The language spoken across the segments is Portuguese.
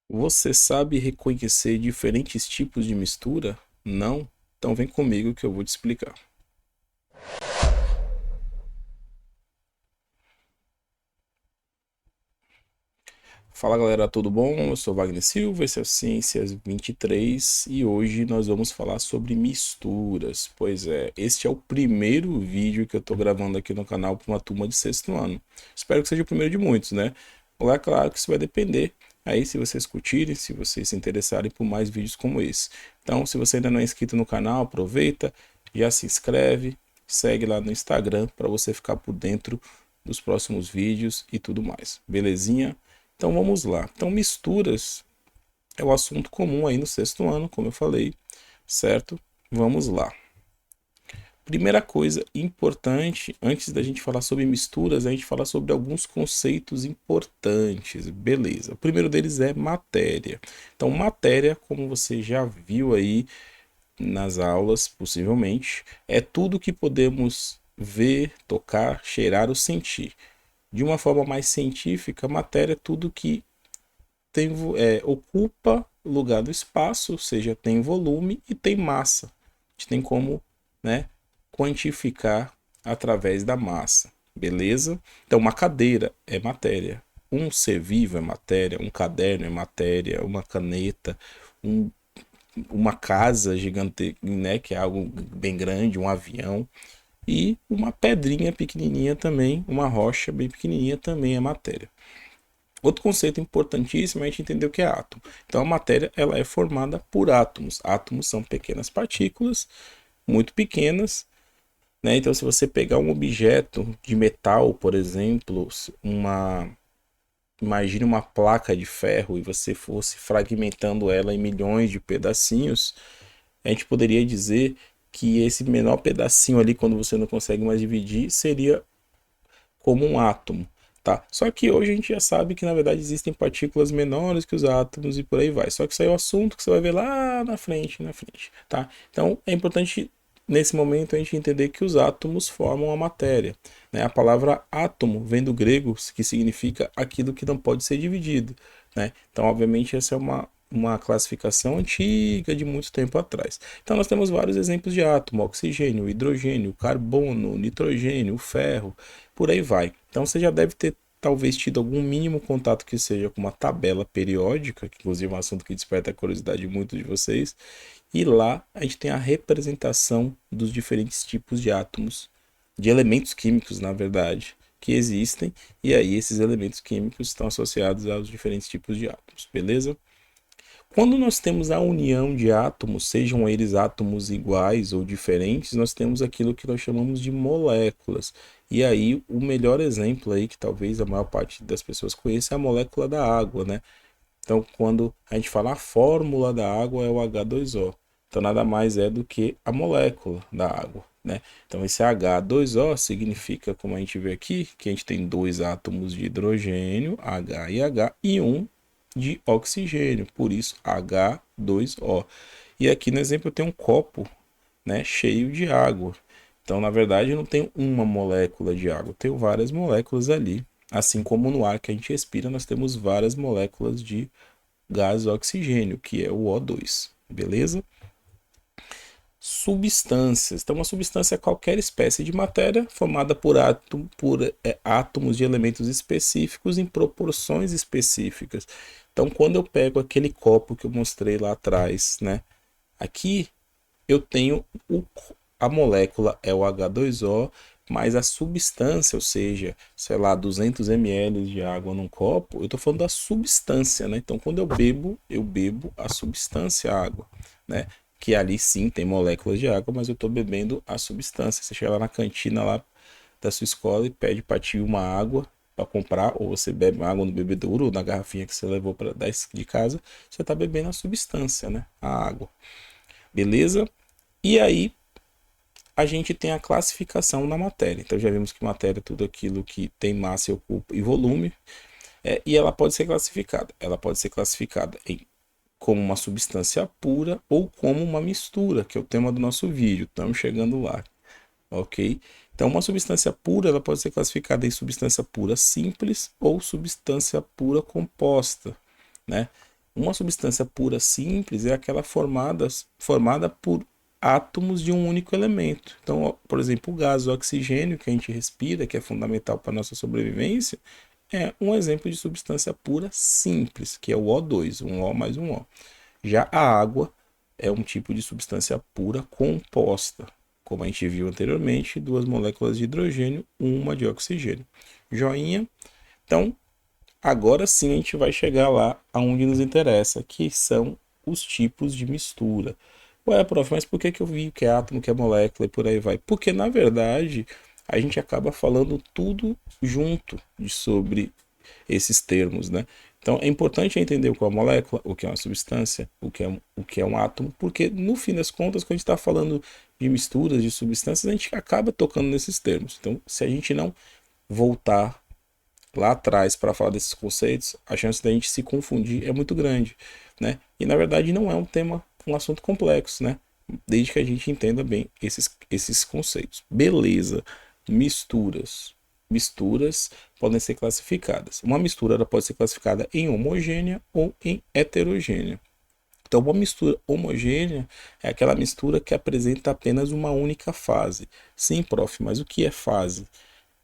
Você sabe reconhecer diferentes tipos de mistura? Não? Então vem comigo que eu vou te explicar. Fala galera, tudo bom? Eu sou Wagner Silva, esse é o Ciências 23 e hoje nós vamos falar sobre misturas. Pois é, este é o primeiro vídeo que eu tô gravando aqui no canal para uma turma de sexto ano. Espero que seja o primeiro de muitos, né? É claro que isso vai depender aí se vocês curtirem, se vocês se interessarem por mais vídeos como esse. Então, se você ainda não é inscrito no canal, aproveita, já se inscreve, segue lá no Instagram para você ficar por dentro dos próximos vídeos e tudo mais. Belezinha? Então vamos lá. Então misturas é o assunto comum aí no sexto ano, como eu falei, certo? Vamos lá. Primeira coisa importante, antes da gente falar sobre misturas, a gente falar sobre alguns conceitos importantes, beleza? O primeiro deles é matéria. Então, matéria, como você já viu aí nas aulas, possivelmente, é tudo que podemos ver, tocar, cheirar ou sentir. De uma forma mais científica, matéria é tudo que ocupa lugar do espaço, ou seja, tem volume e tem massa. A gente tem como, né, quantificar através da massa, beleza? Então, uma cadeira é matéria, um ser vivo é matéria, um caderno é matéria, uma caneta, um, uma casa gigante, né, que é algo bem grande, um avião, e uma pedrinha pequenininha também, uma rocha bem pequenininha também é matéria. Outro conceito importantíssimo é a gente entender o que é átomo. Então a matéria ela é formada por átomos. Átomos são pequenas partículas muito pequenas, né? Então se você pegar um objeto de metal, por exemplo, imagine uma placa de ferro e você fosse fragmentando ela em milhões de pedacinhos, a gente poderia dizer que esse menor pedacinho ali, quando você não consegue mais dividir, seria como um átomo, tá? Só que hoje a gente já sabe que na verdade existem partículas menores que os átomos e por aí vai. Só que isso aí é o assunto que você vai ver lá na frente, tá? Então é importante nesse momento a gente entender que os átomos formam a matéria, né? A palavra átomo vem do grego, que significa aquilo que não pode ser dividido, né? Então, obviamente, essa é uma classificação antiga de muito tempo atrás. Então nós temos vários exemplos de átomo: oxigênio, hidrogênio, carbono, nitrogênio, ferro, por aí vai. Então você já deve ter talvez tido algum mínimo contato que seja com uma tabela periódica, que inclusive é um assunto que desperta a curiosidade de muitos de vocês, e lá a gente tem a representação dos diferentes tipos de átomos, de elementos químicos, na verdade, que existem, e aí esses elementos químicos estão associados aos diferentes tipos de átomos, beleza? Quando nós temos a união de átomos, sejam eles átomos iguais ou diferentes, nós temos aquilo que nós chamamos de moléculas. E aí, o melhor exemplo aí, que talvez a maior parte das pessoas conheça, é a molécula da água, né? Então, quando a gente fala a fórmula da água é o H2O. Então, nada mais é do que a molécula da água, né? Então, esse H2O significa, como a gente vê aqui, que a gente tem dois átomos de hidrogênio, H e H, e um de oxigênio, por isso H2O. E aqui no exemplo eu tenho um copo, né, cheio de água. Então, na verdade, eu não tenho uma molécula de água, eu tenho várias moléculas ali. Assim como no ar que a gente respira, nós temos várias moléculas de gás oxigênio, que é o O2, beleza? Substâncias. Então, uma substância é qualquer espécie de matéria formada por átomos de elementos específicos em proporções específicas. Então, quando eu pego aquele copo que eu mostrei lá atrás, né? Aqui eu tenho a molécula é o H2O, mas a substância, ou seja, sei lá, 200 ml de água num copo, eu estou falando da substância, né? Então, quando eu bebo a substância água, né? Que ali sim tem moléculas de água, mas eu estou bebendo a substância. Você chega lá na cantina lá da sua escola e pede para ti uma água para comprar, ou você bebe água no bebedouro ou na garrafinha que você levou para de casa, você está bebendo a substância, né? A água. Beleza? E aí a gente tem a classificação na matéria. Então já vimos que matéria é tudo aquilo que tem massa e volume, e ela pode ser classificada. Ela pode ser classificada como uma substância pura ou como uma mistura, que é o tema do nosso vídeo. Estamos chegando lá, ok? Então uma substância pura ela pode ser classificada em substância pura simples ou substância pura composta, né? Uma substância pura simples é aquela formada por átomos de um único elemento. Então, por exemplo, o gás, o oxigênio que a gente respira, que é fundamental para a nossa sobrevivência, é um exemplo de substância pura simples, que é o O2, um O mais um O. Já a água é um tipo de substância pura composta, como a gente viu anteriormente, duas moléculas de hidrogênio, uma de oxigênio. Joinha? Então, agora sim a gente vai chegar lá aonde nos interessa, que são os tipos de mistura. Ué, prof, mas por que que eu vi que é átomo, que é molécula e por aí vai? Porque, na verdade, a gente acaba falando tudo junto sobre esses termos, né? Então, é importante entender o que é uma molécula, o que é uma substância, o que é um átomo, porque, no fim das contas, quando a gente está falando de misturas, de substâncias, a gente acaba tocando nesses termos. Então, se a gente não voltar lá atrás para falar desses conceitos, a chance da gente se confundir é muito grande, né? E na verdade não é um assunto complexo, né? Desde que a gente entenda bem esses conceitos. Beleza, misturas. Misturas podem ser classificadas. Uma mistura ela pode ser classificada em homogênea ou em heterogênea. Então, uma mistura homogênea é aquela mistura que apresenta apenas uma única fase. Sim, prof, mas o que é fase?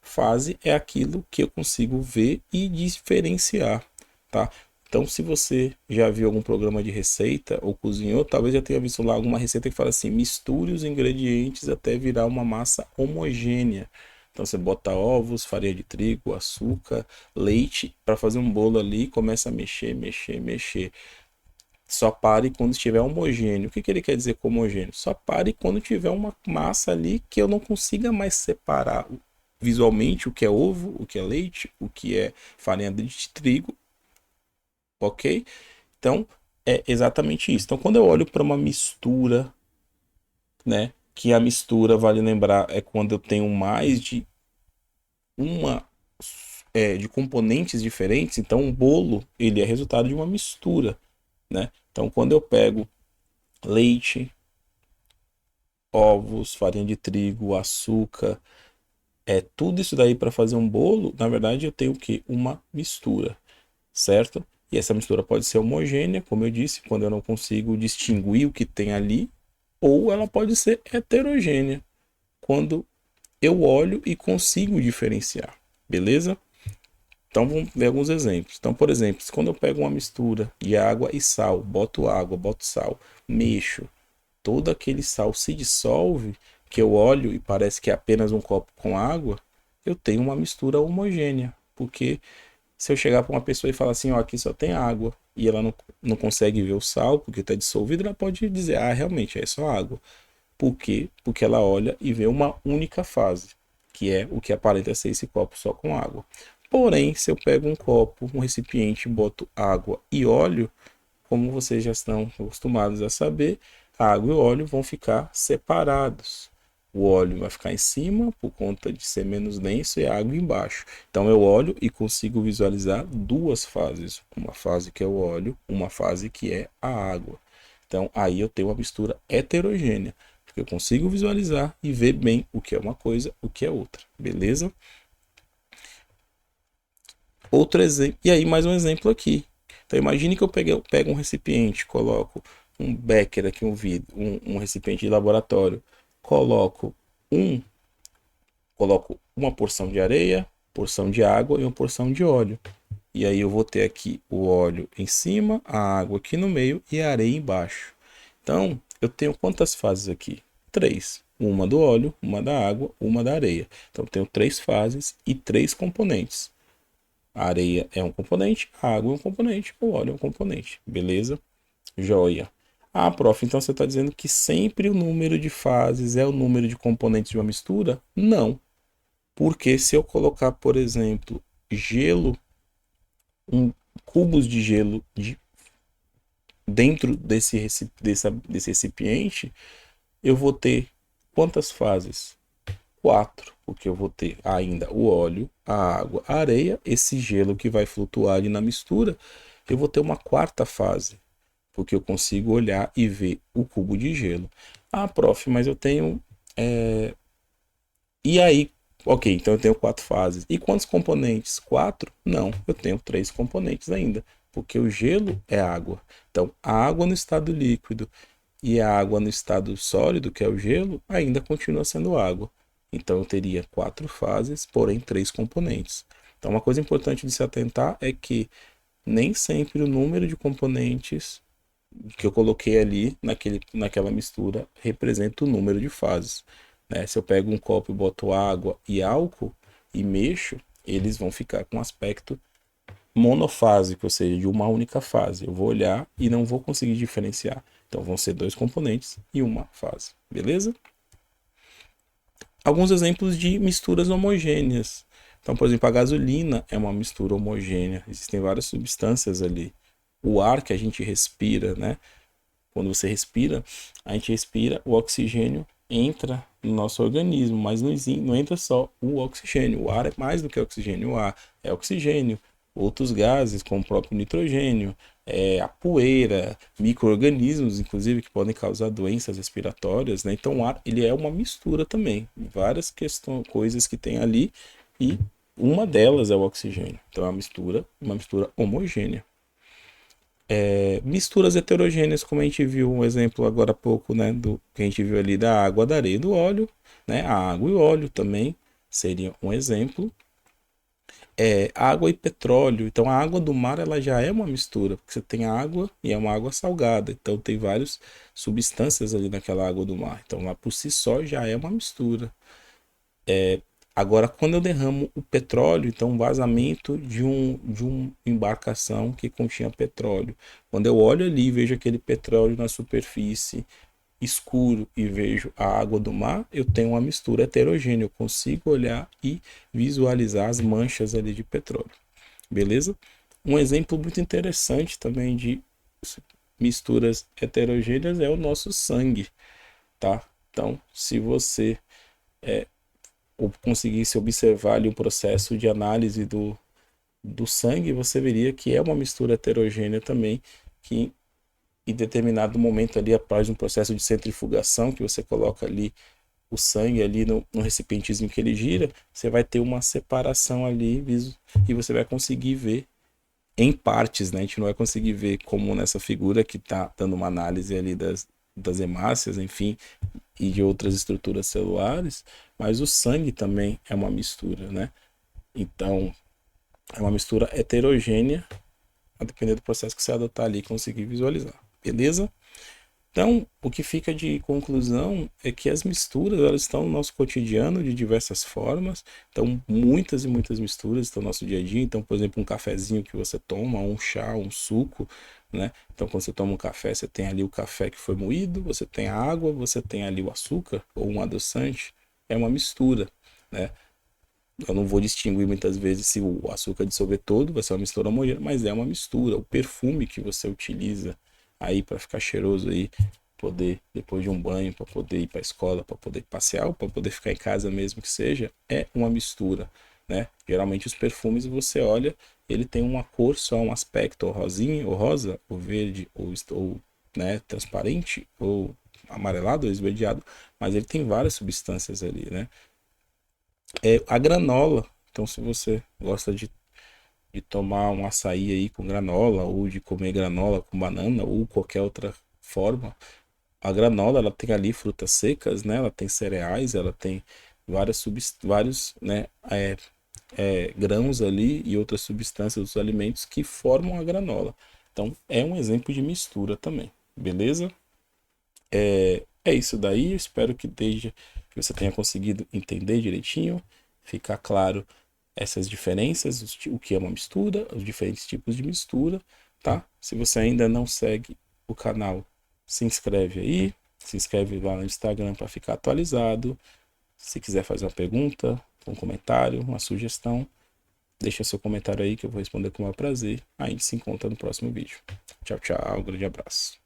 Fase é aquilo que eu consigo ver e diferenciar, tá? Então, se você já viu algum programa de receita ou cozinhou, talvez já tenha visto lá alguma receita que fala assim: misture os ingredientes até virar uma massa homogênea. Então, você bota ovos, farinha de trigo, açúcar, leite para fazer um bolo ali, começa a mexer, mexer, mexer. Só pare quando estiver homogêneo. O que que ele quer dizer com homogêneo? Só pare quando tiver uma massa ali que eu não consiga mais separar visualmente o que é ovo, o que é leite, o que é farinha de trigo, ok? Então, é exatamente isso. Então, quando eu olho para uma mistura, né? Que a mistura, vale lembrar, é quando eu tenho mais de uma de componentes diferentes. Então, um bolo, ele é resultado de uma mistura, né? Então, quando eu pego leite, ovos, farinha de trigo, açúcar, tudo isso daí para fazer um bolo, na verdade eu tenho o que? Uma mistura, certo? E essa mistura pode ser homogênea, como eu disse, quando eu não consigo distinguir o que tem ali, ou ela pode ser heterogênea, quando eu olho e consigo diferenciar, beleza? Então vamos ver alguns exemplos. Então, por exemplo, quando eu pego uma mistura de água e sal, boto água, boto sal, mexo, todo aquele sal se dissolve, que eu olho e parece que é apenas um copo com água, eu tenho uma mistura homogênea. Porque se eu chegar para uma pessoa e falar assim, ó, aqui só tem água, e ela não consegue ver o sal porque está dissolvido, ela pode dizer, ah, realmente é só água. Por quê? Porque ela olha e vê uma única fase, que é o que aparenta ser esse copo só com água. Porém, se eu pego um copo, um recipiente, boto água e óleo, como vocês já estão acostumados a saber, a água e o óleo vão ficar separados. O óleo vai ficar em cima por conta de ser menos denso e a água embaixo. Então eu olho e consigo visualizar duas fases, uma fase que é o óleo, uma fase que é a água. Então aí eu tenho uma mistura heterogênea, porque eu consigo visualizar e ver bem o que é uma coisa, o que é outra, beleza? Outro exemplo, e aí mais um exemplo aqui. Então imagine que eu pego um recipiente, coloco um becker aqui, um vidro, um recipiente de laboratório, coloco um, coloco uma porção de areia, porção de água e uma porção de óleo. E aí eu vou ter aqui o óleo em cima, a água aqui no meio e a areia embaixo. Então, eu tenho quantas fases aqui? Três. Uma do óleo, uma da água, uma da areia. Então, eu tenho três fases e três componentes. A areia é um componente, a água é um componente, o óleo é um componente. Beleza? Joia. Ah, prof, então você está dizendo que sempre o número de fases é o número de componentes de uma mistura? Não. Porque se eu colocar, por exemplo, gelo, cubos de gelo dentro desse recipiente, eu vou ter quantas fases? Quatro, porque eu vou ter ainda o óleo, a água, a areia, esse gelo que vai flutuar ali na mistura, eu vou ter uma quarta fase, porque eu consigo olhar e ver o cubo de gelo. Ah, prof, mas eu tenho. E aí? Ok, então eu tenho quatro fases. E quantos componentes? Quatro? Não, eu tenho três componentes ainda. porque o gelo é água. Então, a água no estado líquido e a água no estado sólido, que é o gelo, ainda continua sendo água. Então, eu teria 4 fases, porém 3 componentes. Então, uma coisa importante de se atentar é que nem sempre o número de componentes que eu coloquei ali naquela mistura representa o número de fases, né? Se eu pego um copo e boto água e álcool e mexo, eles vão ficar com aspecto monofásico, ou seja, de uma única fase. Eu vou olhar e não vou conseguir diferenciar. Então vão ser 2 componentes e uma fase, beleza? Alguns exemplos de misturas homogêneas. Então, por exemplo, a gasolina é uma mistura homogênea. Existem várias substâncias ali. O ar que a gente respira, né? Quando você respira, a gente respira, o oxigênio entra no nosso organismo, mas não entra só o oxigênio. O ar é mais do que oxigênio. O ar é oxigênio, outros gases, como o próprio nitrogênio, a poeira, micro-organismos, inclusive, que podem causar doenças respiratórias, né? Então, o ar, ele é uma mistura também. Várias coisas que tem ali e uma delas é o oxigênio. Então, é uma mistura homogênea. Misturas heterogêneas, como a gente viu um exemplo agora há pouco, né, do que a gente viu ali da água, da areia e do óleo, né, a água e óleo também seria um exemplo. Água e petróleo, então a água do mar ela já é uma mistura, porque você tem água e é uma água salgada, então tem várias substâncias ali naquela água do mar, então lá por si só já é uma mistura. Agora, quando eu derramo o petróleo, então um vazamento de uma embarcação que continha petróleo. Quando eu olho ali e vejo aquele petróleo na superfície escuro e vejo a água do mar, eu tenho uma mistura heterogênea. Eu consigo olhar e visualizar as manchas ali de petróleo. Beleza? Um exemplo muito interessante também de misturas heterogêneas é o nosso sangue, tá? Então, se você ou conseguisse observar ali o processo de análise do sangue, você veria que é uma mistura heterogênea também, que em determinado momento ali, após um processo de centrifugação, que você coloca ali o sangue ali no recipientezinho que ele gira, você vai ter uma separação ali e você vai conseguir ver em partes, né? A gente não vai conseguir ver como nessa figura que está dando uma análise ali das hemácias, enfim, e de outras estruturas celulares, mas o sangue também é uma mistura, né? Então, é uma mistura heterogênea, a depender do processo que você adotar ali e conseguir visualizar, beleza? Então, o que fica de conclusão é que as misturas elas estão no nosso cotidiano de diversas formas. Então, muitas e muitas misturas estão no nosso dia a dia. Então, por exemplo, um cafezinho que você toma, um chá, um suco, né? Então, quando você toma um café, você tem ali o café que foi moído, você tem a água, você tem ali o açúcar ou um adoçante. É uma mistura, né? Eu não vou distinguir muitas vezes se o açúcar dissolver todo, vai ser uma mistura homogênea, mas é uma mistura. O perfume que você utiliza aí para ficar cheiroso aí, poder depois de um banho, para poder ir para a escola, para poder passear, ou para poder ficar em casa mesmo que seja, é uma mistura, né? Geralmente os perfumes você olha, ele tem uma cor só, um aspecto ou rosinha, ou rosa, ou verde, ou né, transparente, ou amarelado, ou esverdeado, mas ele tem várias substâncias ali, né? A granola. Então, se você gosta de tomar um açaí aí com granola, ou de comer granola com banana, ou qualquer outra forma, a granola ela tem ali frutas secas, né? Ela tem cereais, ela tem vários, né, grãos ali e outras substâncias dos alimentos que formam a granola. Então, é um exemplo de mistura também, beleza? É isso daí. Eu espero que você tenha conseguido entender direitinho, ficar claro essas diferenças, o que é uma mistura, os diferentes tipos de mistura, tá? Se você ainda não segue o canal, se inscreve aí, se inscreve lá no Instagram para ficar atualizado. Se quiser fazer uma pergunta, um comentário, uma sugestão, deixa seu comentário aí que eu vou responder com o maior prazer. A gente se encontra no próximo vídeo. Tchau, tchau, um grande abraço.